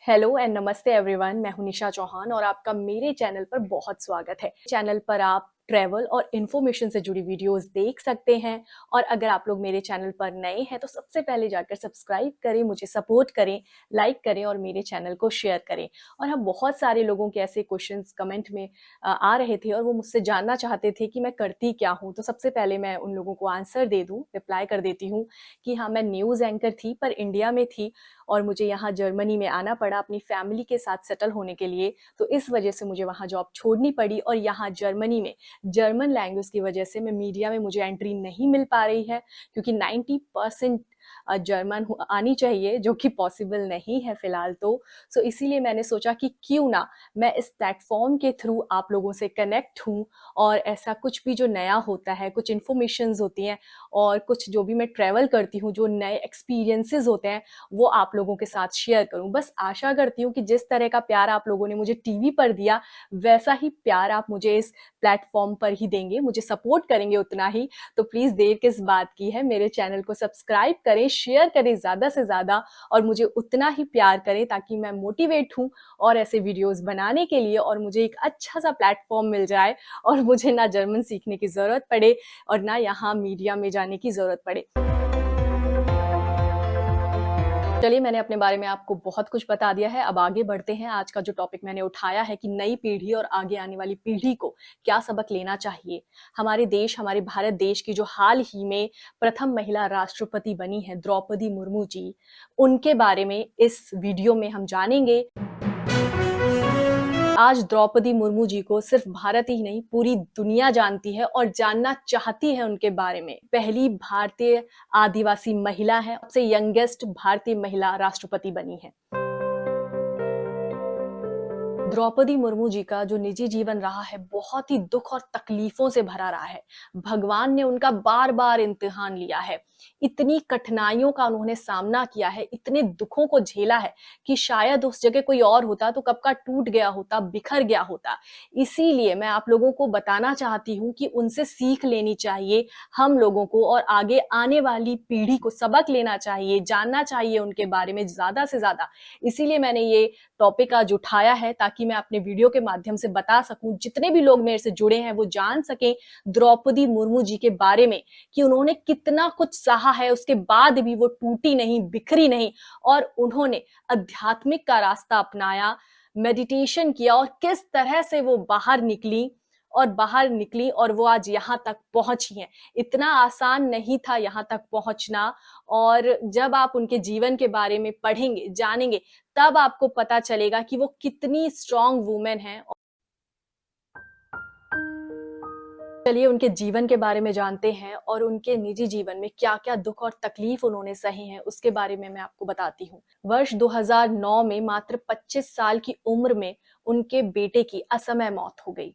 Hello and नमस्ते everyone. मैं हूं निशा चौहान और आपका मेरे चैनल पर बहुत स्वागत है। चैनल पर आप ट्रैवल और इन्फॉर्मेशन से जुड़ी वीडियोस देख सकते हैं। और अगर आप लोग मेरे चैनल पर नए हैं तो सबसे पहले जाकर सब्सक्राइब करें, मुझे सपोर्ट करें, लाइक करें और मेरे चैनल को शेयर करें। और हम बहुत सारे लोगों के ऐसे क्वेश्चंस कमेंट में आ रहे थे और वो मुझसे जानना चाहते थे कि मैं करती क्या हूँ। तो सबसे पहले मैं उन लोगों को आंसर दे दूँ, रिप्लाई कर देती हूँ कि हाँ, मैं न्यूज़ एंकर थी पर इंडिया में थी और मुझे यहाँ जर्मनी में आना पड़ा अपनी फैमिली के साथ सेटल होने के लिए। तो इस वजह से मुझे वहाँ जॉब छोड़नी पड़ी और यहाँ जर्मनी में जर्मन लैंग्वेज की वजह से मैं मीडिया में मुझे एंट्री नहीं मिल पा रही है, क्योंकि 90% जर्मन आनी चाहिए, जो कि पॉसिबल नहीं है फिलहाल। तो सो इसीलिए मैंने सोचा कि क्यों ना मैं इस प्लेटफॉर्म के थ्रू आप लोगों से कनेक्ट हूँ और ऐसा कुछ भी जो नया होता है, कुछ इन्फॉर्मेशंस होती हैं और कुछ जो भी मैं ट्रैवल करती हूँ, जो नए एक्सपीरियंसेस होते हैं, वो आप लोगों के साथ शेयर करूं। बस आशा करती हूँ कि जिस तरह का प्यार आप लोगों ने मुझे टीवी पर दिया, वैसा ही प्यार आप मुझे इस प्लेटफॉर्म पर ही देंगे, मुझे सपोर्ट करेंगे उतना ही। तो प्लीज देर किस बात की है, मेरे चैनल को सब्सक्राइब करें, शेयर करें ज्यादा से ज्यादा और मुझे उतना ही प्यार करें ताकि मैं मोटिवेट हूँ और ऐसे वीडियोस बनाने के लिए और मुझे एक अच्छा सा प्लेटफॉर्म मिल जाए और मुझे ना जर्मन सीखने की जरूरत पड़े और ना यहाँ मीडिया में जाने की जरूरत पड़े। चलिए, मैंने अपने बारे में आपको बहुत कुछ बता दिया है। अब आगे बढ़ते हैं। आज का जो टॉपिक मैंने उठाया है कि नई पीढ़ी और आगे आने वाली पीढ़ी को क्या सबक लेना चाहिए। हमारे देश, हमारे भारत देश की जो हाल ही में प्रथम महिला राष्ट्रपति बनी है, द्रौपदी मुर्मू जी, उनके बारे में इस वीडियो में हम जानेंगे। आज द्रौपदी मुर्मू जी को सिर्फ भारत ही नहीं, पूरी दुनिया जानती है और जानना चाहती है उनके बारे में। पहली भारतीय आदिवासी महिला है, सबसे यंगेस्ट भारतीय महिला राष्ट्रपति बनी है। द्रौपदी मुर्मू जी का जो निजी जीवन रहा है, बहुत ही दुख और तकलीफों से भरा रहा है। भगवान ने उनका बार बार इम्तिहान लिया है, इतनी कठिनाइयों का उन्होंने सामना किया है, इतने दुखों को झेला है कि शायद उस जगह कोई और होता तो कब का टूट गया होता, बिखर गया होता। इसीलिए मैं आप लोगों को बताना चाहती हूँ कि उनसे सीख लेनी चाहिए हम लोगों को और आगे आने वाली पीढ़ी को सबक लेना चाहिए, जानना चाहिए उनके बारे में ज्यादा से ज्यादा। इसीलिए मैंने ये टॉपिक आज उठाया है ताकि मैं अपने वीडियो के माध्यम से बता सकूं, जितने भी लोग मेरे से जुड़े हैं वो जान सकें द्रौपदी मुर्मू जी के बारे में कि उन्होंने कितना कुछ सहा है, उसके बाद भी वो टूटी नहीं, बिखरी नहीं और उन्होंने आध्यात्मिक का रास्ता अपनाया, मेडिटेशन किया और किस तरह से वो बाहर निकली और वो आज यहाँ तक पहुंची हैं। इतना आसान नहीं था यहाँ तक पहुंचना। और जब आप उनके जीवन के बारे में पढ़ेंगे, जानेंगे, तब आपको पता चलेगा कि वो कितनी स्ट्रॉन्ग वुमेन है। चलिए उनके जीवन के बारे में जानते हैं और उनके निजी जीवन में क्या क्या दुख और तकलीफ उन्होंने सहे हैं उसके बारे में मैं आपको बताती हूँ। वर्ष 2009 में मात्र 25 साल की उम्र में उनके बेटे की असमय मौत हो गई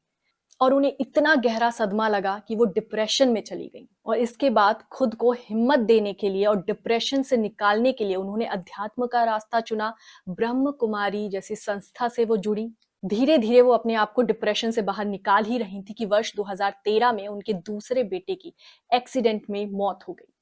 और उन्हें इतना गहरा सदमा लगा कि वो डिप्रेशन में चली गई। और इसके बाद खुद को हिम्मत देने के लिए और डिप्रेशन से निकालने के लिए उन्होंने अध्यात्म का रास्ता चुना। ब्रह्म कुमारी जैसी संस्था से वो जुड़ी। धीरे धीरे वो अपने आप को डिप्रेशन से बाहर निकाल ही रही थी कि वर्ष 2013 में उनके दूसरे बेटे की एक्सीडेंट में मौत हो गई।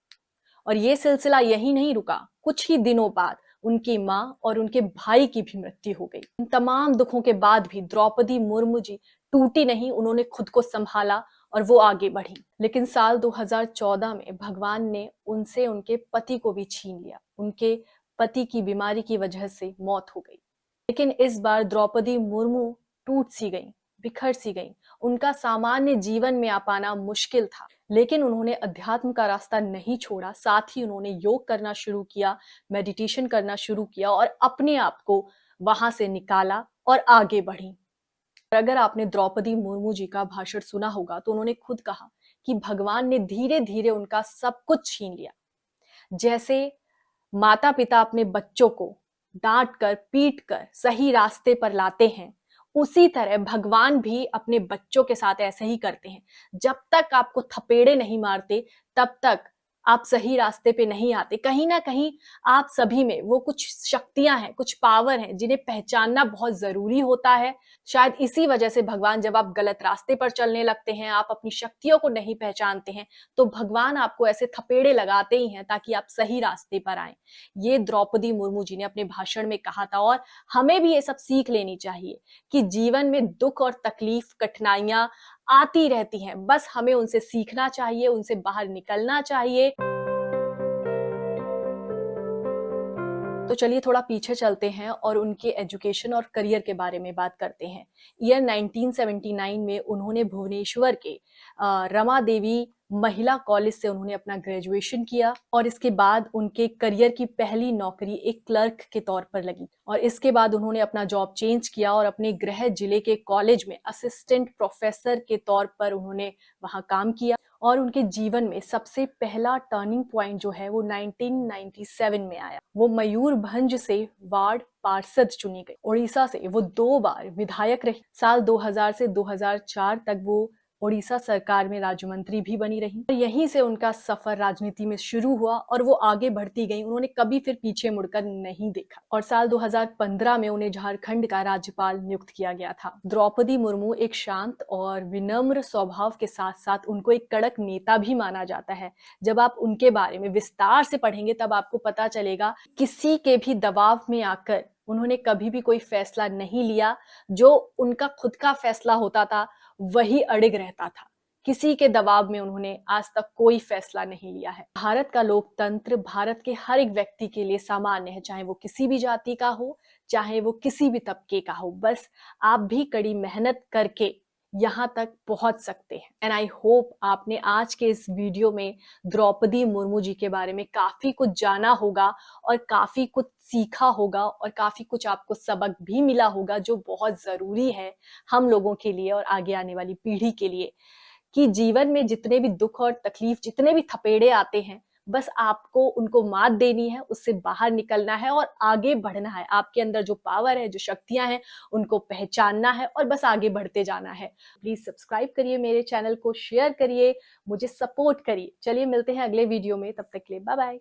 और ये सिलसिला यही नहीं रुका, कुछ ही दिनों बाद उनकी मां और उनके भाई की भी मृत्यु हो गई। इन तमाम दुखों के बाद भी द्रौपदी मुर्मू जी टूटी नहीं, उन्होंने खुद को संभाला और वो आगे बढ़ी। लेकिन साल 2014 में भगवान ने उनसे उनके पति को भी छीन लिया। उनके पति की बीमारी की वजह से मौत हो गई। लेकिन इस बार द्रौपदी मुर्मू टूट सी गई, बिखर सी गई। उनका सामान्य जीवन में आ पाना मुश्किल था, लेकिन उन्होंने अध्यात्म का रास्ता नहीं छोड़ा। साथ ही उन्होंने योग करना शुरू किया, मेडिटेशन करना शुरू किया और अपने आप को वहां से निकाला और आगे बढ़ी। अगर आपने द्रौपदी मुर्मू जी का भाषण सुना होगा तो उन्होंने खुद कहा कि भगवान ने धीरे धीरे उनका सब कुछ छीन लिया। जैसे माता पिता अपने बच्चों को डांट कर, पीट कर सही रास्ते पर लाते हैं, उसी तरह भगवान भी अपने बच्चों के साथ ऐसे ही करते हैं। जब तक आपको थपेड़े नहीं मारते, तब तक आप सही रास्ते पे नहीं आते। कहीं न कहीं आप सभी में वो कुछ शक्तियाँ हैं, कुछ पावर हैं, जिन्हें पहचानना बहुत ज़रूरी होता है। शायद इसी वजह से भगवान जब आप गलत रास्ते पर चलने लगते हैं, आप अपनी शक्तियों को नहीं पहचानते हैं, तो भगवान आपको ऐसे थपेड़े लगाते ही हैं ताकि आप सही रास्ते पर आएँ। ये द्रौपदी मुर्मू जी ने अपने भाषण में कहा था और हमें भी ये सब सीख लेनी चाहिए कि जीवन में दुःख और तकलीफ, कठिनाइयाँ आती रहती हैं, बस हमें उनसे सीखना चाहिए, उनसे बाहर निकलना चाहिए। तो चलिए थोड़ा पीछे चलते हैं और उनके एजुकेशन और करियर के बारे में बात करते हैं। ईयर 1979 में उन्होंने भुवनेश्वर के रमा देवी महिला कॉलेज से उन्होंने अपना ग्रेजुएशन किया और इसके बाद उनके करियर की पहली नौकरी एक क्लर्क के तौर पर लगी और इसके बाद उन्होंने अपना जॉब चेंज किया और अपने गृह जिले के कॉलेज में असिस्टेंट प्रोफेसर के तौर पर उन्होंने वहां काम किया और उनके जीवन में सबसे पहला टर्निंग पॉइंट जो है वो 1997 में आया। वो मयूरभंज से वार्ड पार्षद चुनी गई। उड़ीसा से वो 2 बार विधायक रही। साल 2000 से 2004 तक वो उड़ीसा सरकार में राज्य मंत्री भी बनी रही। और यहीं से उनका सफर राजनीति में शुरू हुआ और वो आगे बढ़ती गई। उन्होंने कभी फिर पीछे मुड़कर नहीं देखा और साल 2015 में उन्हें झारखंड का राज्यपाल नियुक्त किया गया था। द्रौपदी मुर्मू एक शांत और विनम्र स्वभाव के साथ-साथ उनको एक कड़क नेता भी माना जाता है। जब आप उनके बारे में विस्तार से पढ़ेंगे तब आपको पता चलेगा, किसी के भी दबाव में आकर उन्होंने कभी भी कोई फैसला नहीं लिया। जो उनका खुद का फैसला होता था, वही अडिग रहता था। किसी के दबाव में उन्होंने आज तक कोई फैसला नहीं लिया है। भारत का लोकतंत्र भारत के हर एक व्यक्ति के लिए सामान्य है, चाहे वो किसी भी जाति का हो, चाहे वो किसी भी तबके का हो। बस आप भी कड़ी मेहनत करके यहाँ तक पहुंच सकते हैं। एंड आई होप आपने आज के इस वीडियो में द्रौपदी मुर्मू जी के बारे में काफी कुछ जाना होगा और काफी कुछ सीखा होगा और काफी कुछ आपको सबक भी मिला होगा, जो बहुत जरूरी है हम लोगों के लिए और आगे आने वाली पीढ़ी के लिए, कि जीवन में जितने भी दुख और तकलीफ, जितने भी थपेड़े आते हैं, बस आपको उनको मात देनी है, उससे बाहर निकलना है और आगे बढ़ना है। आपके अंदर जो पावर है, जो शक्तियां हैं, उनको पहचानना है और बस आगे बढ़ते जाना है। प्लीज सब्सक्राइब करिए मेरे चैनल को, शेयर करिए, मुझे सपोर्ट करिए। चलिए मिलते हैं अगले वीडियो में, तब तक के लिए बाय बाय।